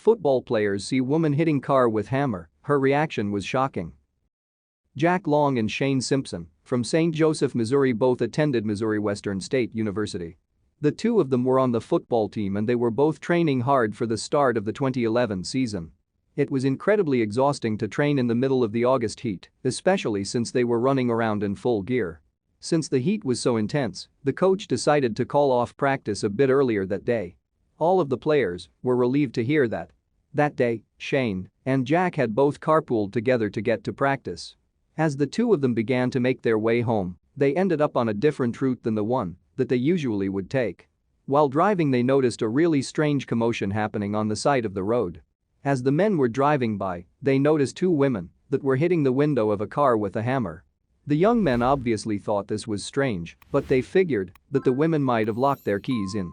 football players see woman hitting car with hammer, her reaction was shocking. Jack Long and Shane Simpson, from St. Joseph, Missouri, both attended Missouri Western State University. The two of them were on the football team and they were both training hard for the start of the 2011 season. It was incredibly exhausting to train in the middle of the August heat, especially since they were running around in full gear. Since the heat was so intense, the coach decided to call off practice a bit earlier that day. All of the players were relieved to hear that. That day, Shane and Jack had both carpooled together to get to practice. As the two of them began to make their way home, they ended up on a different route than the one that they usually would take. While driving, they noticed a really strange commotion happening on the side of the road. As the men were driving by, they noticed two women that were hitting the window of a car with a hammer. The young men obviously thought this was strange, but they figured that the women might have locked their keys in.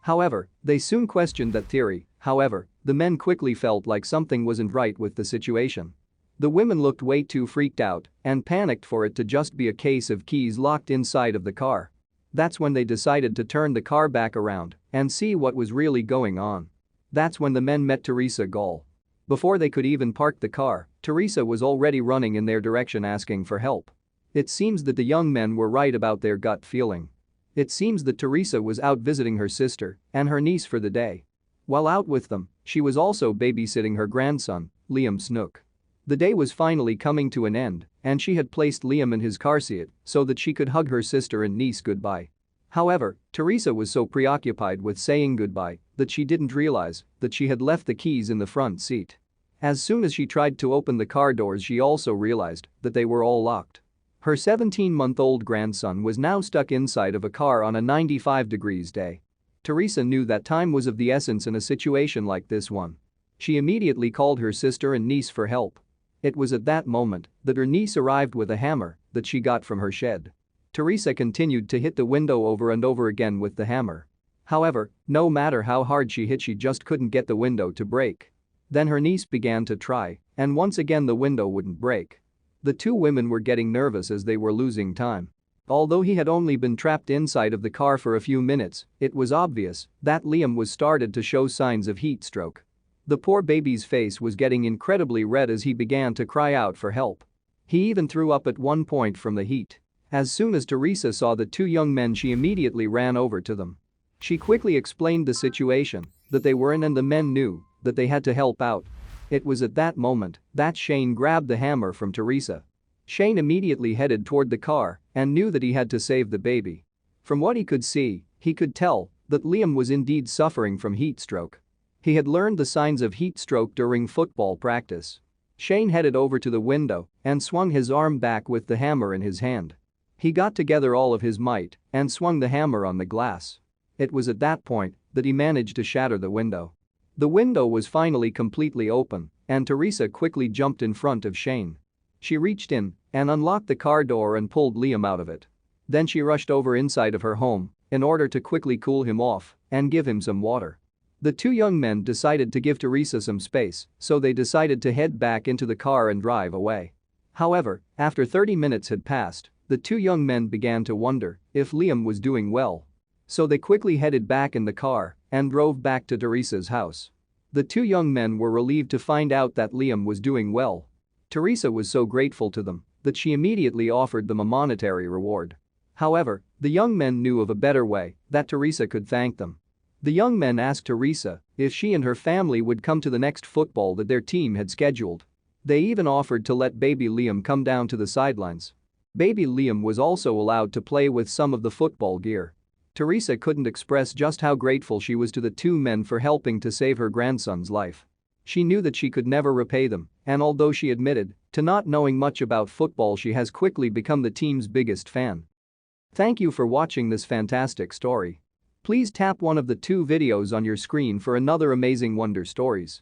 However, they soon questioned that theory. However, the men quickly felt like something wasn't right with the situation. The women looked way too freaked out and panicked for it to just be a case of keys locked inside of the car. That's when they decided to turn the car back around and see what was really going on. That's when the men met Teresa Gall. Before they could even park the car, Teresa was already running in their direction asking for help. It seems that the young men were right about their gut feeling. It seems that Teresa was out visiting her sister and her niece for the day. While out with them, she was also babysitting her grandson, Liam Snook. The day was finally coming to an end, and she had placed Liam in his car seat so that she could hug her sister and niece goodbye. However, Teresa was so preoccupied with saying goodbye that she didn't realize that she had left the keys in the front seat. As soon as she tried to open the car doors, she also realized that they were all locked. Her 17-month-old grandson was now stuck inside of a car on a 95-degree day. Teresa knew that time was of the essence in a situation like this one. She immediately called her sister and niece for help. It was at that moment that her niece arrived with a hammer that she got from her shed. Teresa continued to hit the window over and over again with the hammer. However, no matter how hard she hit, she just couldn't get the window to break. Then her niece began to try, and once again the window wouldn't break. The two women were getting nervous as they were losing time. Although he had only been trapped inside of the car for a few minutes, it was obvious that Liam was started to show signs of heat stroke. The poor baby's face was getting incredibly red as he began to cry out for help. He even threw up at one point from the heat. As soon as Teresa saw the two young men, she immediately ran over to them. She quickly explained the situation that they were in and the men knew that they had to help out. It was at that moment that Shane grabbed the hammer from Teresa. Shane immediately headed toward the car and knew that he had to save the baby. From what he could see, he could tell that Liam was indeed suffering from heat stroke. He had learned the signs of heat stroke during football practice. Shane headed over to the window and swung his arm back with the hammer in his hand. He got together all of his might and swung the hammer on the glass. It was at that point that he managed to shatter the window. The window was finally completely open, and Teresa quickly jumped in front of Shane. She reached in and unlocked the car door and pulled Liam out of it. Then she rushed over inside of her home in order to quickly cool him off and give him some water. The two young men decided to give Teresa some space, so they decided to head back into the car and drive away. However, after 30 minutes had passed, the two young men began to wonder if Liam was doing well. So they quickly headed back in the car and drove back to Teresa's house. The two young men were relieved to find out that Liam was doing well. Teresa was so grateful to them that she immediately offered them a monetary reward. However, the young men knew of a better way that Teresa could thank them. The young men asked Teresa if she and her family would come to the next football that their team had scheduled. They even offered to let baby Liam come down to the sidelines. Baby Liam was also allowed to play with some of the football gear. Teresa couldn't express just how grateful she was to the two men for helping to save her grandson's life. She knew that she could never repay them, and although she admitted to not knowing much about football, she has quickly become the team's biggest fan. Thank you for watching this fantastic story. Please tap one of the two videos on your screen for another amazing Wonder Stories.